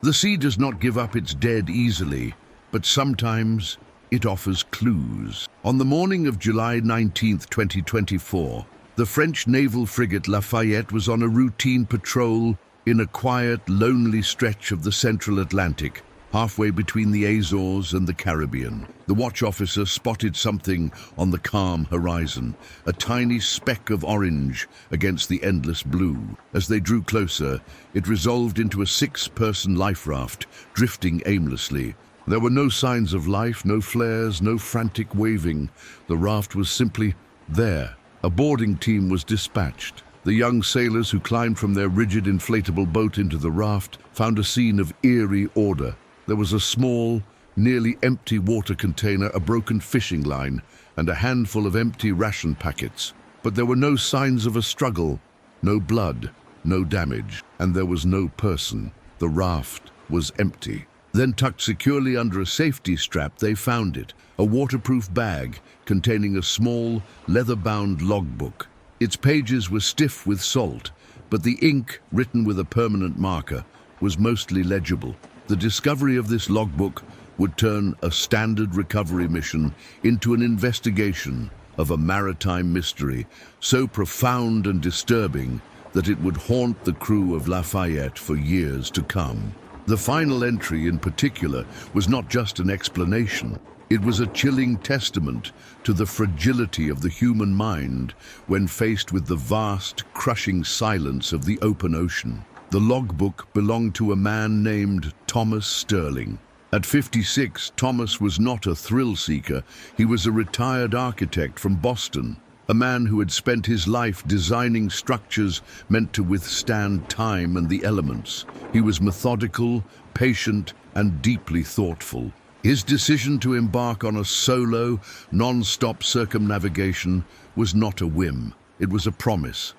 The sea does not give up its dead easily, but sometimes it offers clues. On the morning of July 19, 2024, the French naval frigate Lafayette was on a routine patrol in a quiet, lonely stretch of the central Atlantic, halfway between the Azores and the Caribbean. The watch officer spotted something on the calm horizon, a tiny speck of orange against the endless blue. As they drew closer, it resolved into a 6-person life raft, drifting aimlessly. There were no signs of life, no flares, no frantic waving. The raft was simply there. A boarding team was dispatched. The young sailors who climbed from their rigid inflatable boat into the raft found a scene of eerie order. There was a small, nearly empty water container, a broken fishing line, and a handful of empty ration packets. But there were no signs of a struggle, no blood, no damage, and there was no person. The raft was empty. Then, tucked securely under a safety strap, they found it, a waterproof bag containing a small, leather-bound logbook. Its pages were stiff with salt, but the ink, written with a permanent marker, was mostly legible. The discovery of this logbook would turn a standard recovery mission into an investigation of a maritime mystery so profound and disturbing that it would haunt the crew of Lafayette for years to come. The final entry, in particular, was not just an explanation. It was a chilling testament to the fragility of the human mind when faced with the vast, crushing silence of the open ocean. The logbook belonged to a man named Thomas Sterling. At 56, Thomas was not a thrill-seeker. He was a retired architect from Boston, a man who had spent his life designing structures meant to withstand time and the elements. He was methodical, patient, and deeply thoughtful. His decision to embark on a solo, non-stop circumnavigation was not a whim. It was a promise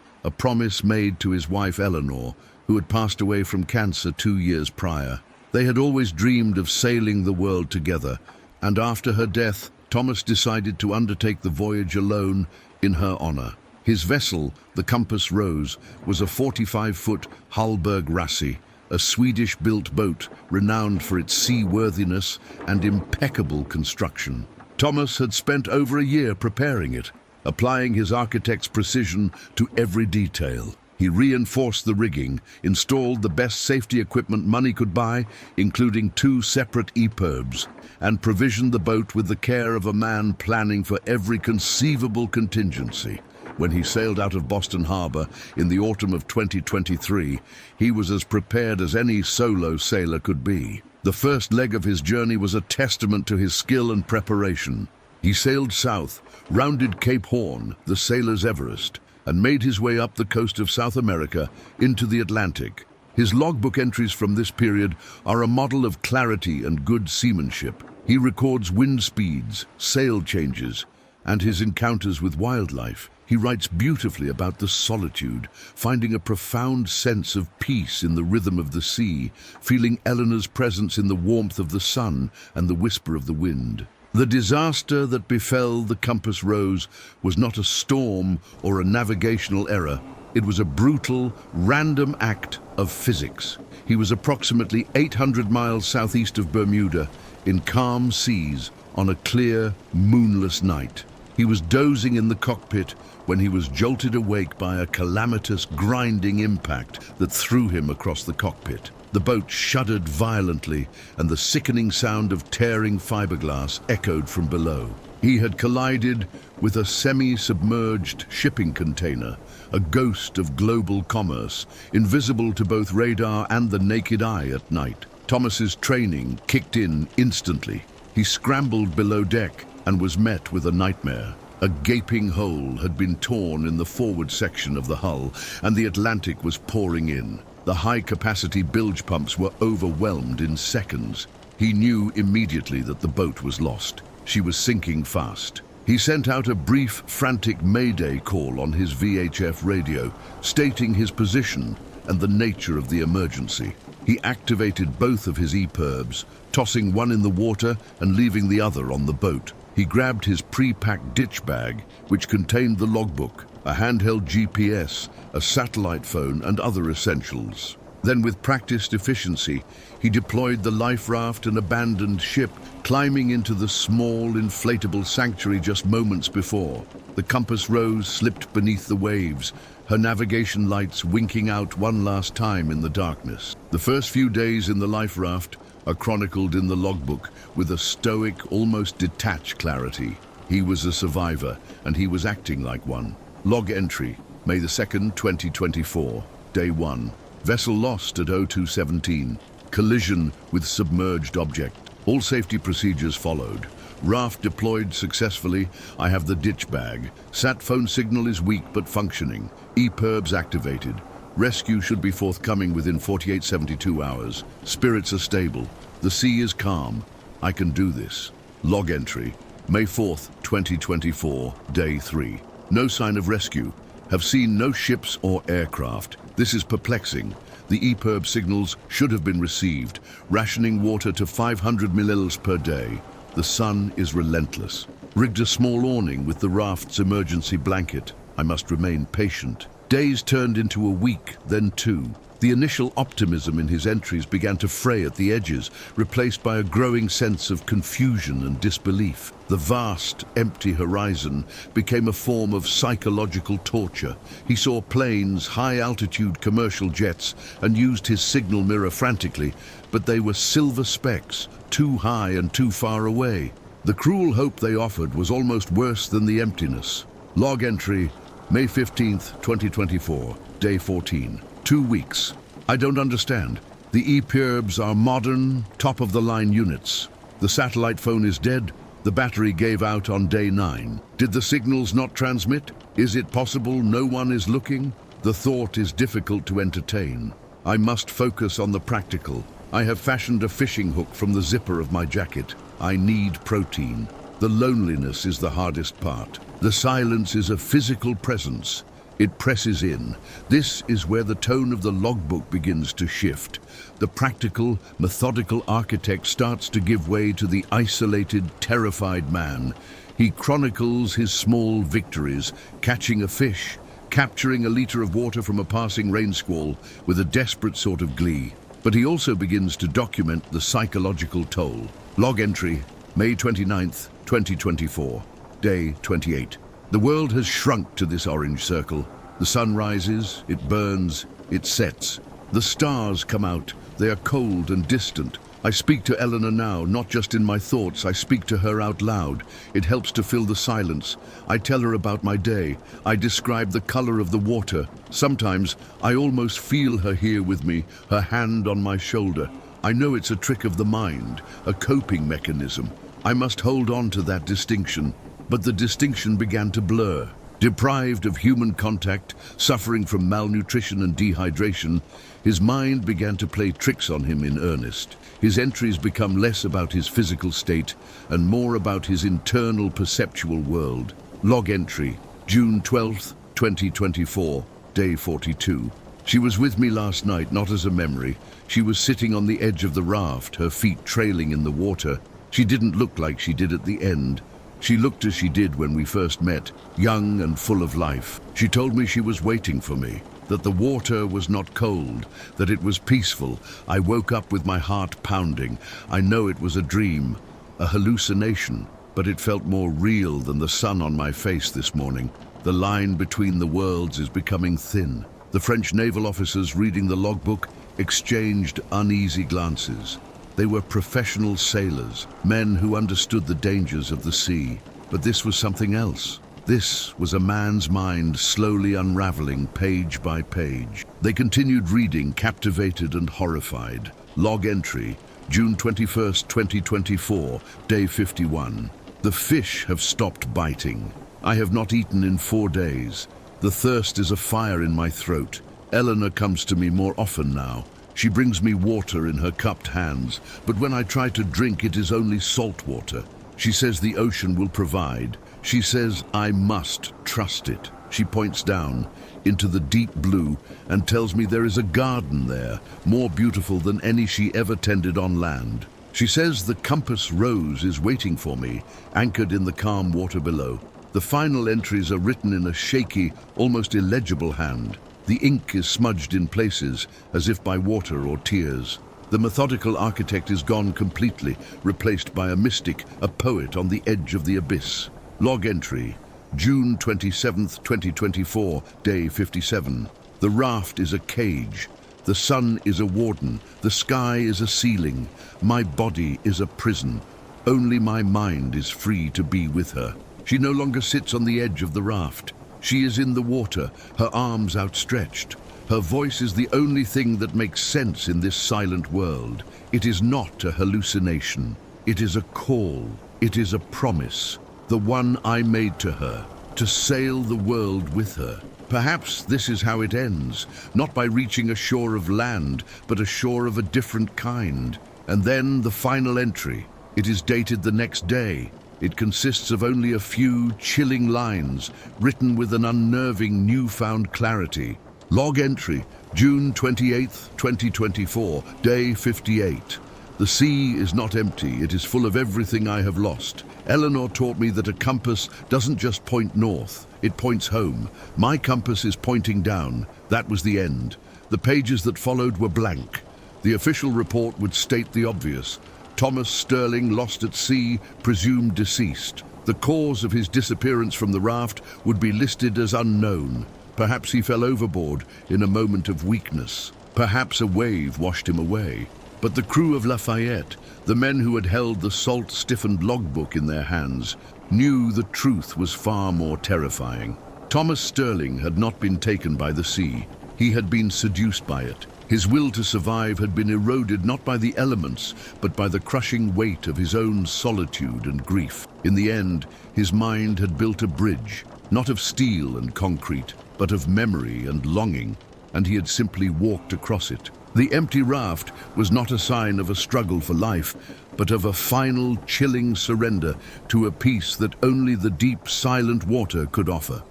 made to his wife Eleanor, who had passed away from cancer 2 years prior. They had always dreamed of sailing the world together, and after her death, Thomas decided to undertake the voyage alone in her honor. His vessel, the Compass Rose, was a 45-foot Hallberg Rasse, a Swedish-built boat renowned for its seaworthiness and impeccable construction. Thomas had spent over a year preparing it, applying his architect's precision to every detail. He reinforced the rigging, installed the best safety equipment money could buy, including 2 separate EPIRBs, and provisioned the boat with the care of a man planning for every conceivable contingency. When he sailed out of Boston Harbor in the autumn of 2023, he was as prepared as any solo sailor could be. The first leg of his journey was a testament to his skill and preparation. He sailed south, rounded Cape Horn, the sailor's Everest, and made his way up the coast of South America into the Atlantic. His logbook entries from this period are a model of clarity and good seamanship. He records wind speeds, sail changes, and his encounters with wildlife. He writes beautifully about the solitude, finding a profound sense of peace in the rhythm of the sea, feeling Eleanor's presence in the warmth of the sun and the whisper of the wind. The disaster that befell the Compass Rose was not a storm or a navigational error. It was a brutal, random act of physics. He was approximately 800 miles southeast of Bermuda, in calm seas, on a clear, moonless night. He was dozing in the cockpit when he was jolted awake by a calamitous, grinding impact that threw him across the cockpit. The boat shuddered violently, and the sickening sound of tearing fiberglass echoed from below. He had collided with a semi-submerged shipping container, a ghost of global commerce, invisible to both radar and the naked eye at night. Thomas's training kicked in instantly. He scrambled below deck and was met with a nightmare. A gaping hole had been torn in the forward section of the hull, and the Atlantic was pouring in. The high-capacity bilge pumps were overwhelmed in seconds. He knew immediately that the boat was lost. She was sinking fast. He sent out a brief, frantic mayday call on his VHF radio, stating his position and the nature of the emergency. He activated both of his EPIRBs, tossing one in the water and leaving the other on the boat. He grabbed his pre-packed ditch bag, which contained the logbook, a handheld GPS, a satellite phone, and other essentials. Then with practiced efficiency, he deployed the life raft and abandoned ship, climbing into the small, inflatable sanctuary just moments before. The Compass Rose slipped beneath the waves, her navigation lights winking out one last time in the darkness. The first few days in the life raft are chronicled in the logbook with a stoic, almost detached clarity. He was a survivor, and he was acting like one. Log entry, May the 2nd, 2024, Day 1. Vessel lost at 0217. Collision with submerged object. All safety procedures followed. Raft deployed successfully. I have the ditch bag. Sat phone signal is weak but functioning. EPIRBs activated. Rescue should be forthcoming within 48-72 hours. Spirits are stable. The sea is calm. I can do this. Log entry, May 4th, 2024, Day 3. No sign of rescue. Have seen no ships or aircraft. This is perplexing. The EPIRB signals should have been received. Rationing water to 500 milliliters per day. The sun is relentless. Rigged a small awning with the raft's emergency blanket. I must remain patient. Days turned into a week, then 2. The initial optimism in his entries began to fray at the edges, replaced by a growing sense of confusion and disbelief. The vast, empty horizon became a form of psychological torture. He saw planes, high-altitude commercial jets, and used his signal mirror frantically, but they were silver specks, too high and too far away. The cruel hope they offered was almost worse than the emptiness. Log entry, May 15th, 2024, Day 14. 2 weeks. I don't understand. The EPIRBs are modern, top-of-the-line units. The satellite phone is dead. The battery gave out on Day 9. Did the signals not transmit? Is it possible no one is looking? The thought is difficult to entertain. I must focus on the practical. I have fashioned a fishing hook from the zipper of my jacket. I need protein. The loneliness is the hardest part. The silence is a physical presence. It presses in. This is where the tone of the logbook begins to shift. The practical, methodical architect starts to give way to the isolated, terrified man. He chronicles his small victories, catching a fish, capturing a liter of water from a passing rain squall with a desperate sort of glee. But he also begins to document the psychological toll. Log entry, May 29th, 2024, Day 28. The world has shrunk to this orange circle. The sun rises, it burns, it sets. The stars come out. They are cold and distant. I speak to Eleanor now, not just in my thoughts. I speak to her out loud. It helps to fill the silence. I tell her about my day. I describe the color of the water. Sometimes I almost feel her here with me, her hand on my shoulder. I know it's a trick of the mind, a coping mechanism. I must hold on to that distinction. But the distinction began to blur. Deprived of human contact, suffering from malnutrition and dehydration, his mind began to play tricks on him in earnest. His entries become less about his physical state and more about his internal perceptual world. Log entry, June 12th, 2024, Day 42. She was with me last night, not as a memory. She was sitting on the edge of the raft, her feet trailing in the water. She didn't look like she did at the end. She looked as she did when we first met, young and full of life. She told me she was waiting for me, that the water was not cold, that it was peaceful. I woke up with my heart pounding. I know it was a dream, a hallucination, but it felt more real than the sun on my face this morning. The line between the worlds is becoming thin. The French naval officers reading the logbook exchanged uneasy glances. They were professional sailors, men who understood the dangers of the sea. But this was something else. This was a man's mind slowly unraveling page by page. They continued reading, captivated and horrified. Log entry, June 21st, 2024, Day 51. The fish have stopped biting. I have not eaten in 4 days. The thirst is a fire in my throat. Eleanor comes to me more often now. She brings me water in her cupped hands, but when I try to drink, it is only salt water. She says the ocean will provide. She says I must trust it. She points down into the deep blue and tells me there is a garden there, more beautiful than any she ever tended on land. She says the Compass Rose is waiting for me, anchored in the calm water below. The final entries are written in a shaky, almost illegible hand. The ink is smudged in places, as if by water or tears. The methodical architect is gone completely, replaced by a mystic, a poet on the edge of the abyss. Log entry, June 27th, 2024, day 57. The raft is a cage. The sun is a warden. The sky is a ceiling. My body is a prison. Only my mind is free to be with her. She no longer sits on the edge of the raft. She is in the water, her arms outstretched. Her voice is the only thing that makes sense in this silent world. It is not a hallucination. It is a call. It is a promise. The one I made to her, to sail the world with her. Perhaps this is how it ends, not by reaching a shore of land, but a shore of a different kind. And then the final entry. It is dated the next day. It consists of only a few chilling lines, written with an unnerving newfound clarity. Log entry, June 28th, 2024, day 58. The sea is not empty, it is full of everything I have lost. Eleanor taught me that a compass doesn't just point north, it points home. My compass is pointing down. That was the end. The pages that followed were blank. The official report would state the obvious. Thomas Sterling, lost at sea, presumed deceased. The cause of his disappearance from the raft would be listed as unknown. Perhaps he fell overboard in a moment of weakness. Perhaps a wave washed him away. But the crew of Lafayette, the men who had held the salt-stiffened logbook in their hands, knew the truth was far more terrifying. Thomas Sterling had not been taken by the sea. He had been seduced by it. His will to survive had been eroded not by the elements, but by the crushing weight of his own solitude and grief. In the end, his mind had built a bridge, not of steel and concrete, but of memory and longing, and he had simply walked across it. The empty raft was not a sign of a struggle for life, but of a final, chilling surrender to a peace that only the deep, silent water could offer.